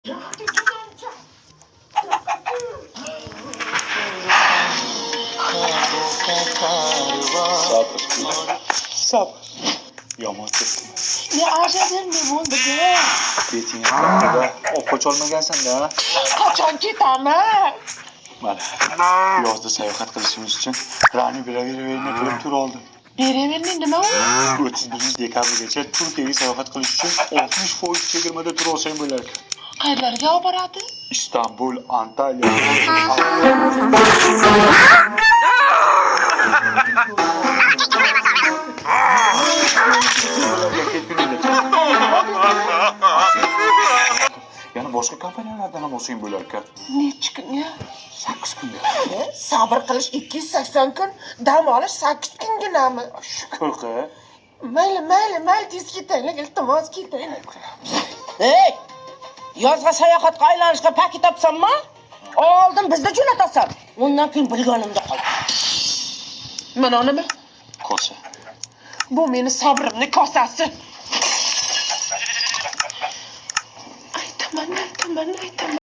Sabr. Yomon ketdim. Ne ajaber ne bo'ldi-ku? Beting qanday? Qocholmagansan-da. Qachon ketaman? Mana yozda sayohat qilishimiz uchun Rani bilaverini qilib tur oldim. Beravermang nima u? 31 dekabrgacha Turkiyaga sayohat qilish uchun 60% chegirmada tur olsang bo'lar ekan. Qayerlarga olib boradi? Istanbul, Antalya. Yana boshqa kompaniyalardan ham olsang bo'lar ekan. Necha kunga? 8 kunga. Sabr qilish 280 kun, dam olish 8 kunginami? Shukur-ku. Mayli, tez ketaylik, iltimos ketaylik. Hey! Yozga sayohatga aylanishga paket topsanmi? Oldin bizni jo'natasan. Undan keyin bilganimda qol. Mana nima? Kosa. Bu meni sabrimni kosasi. Aytaman.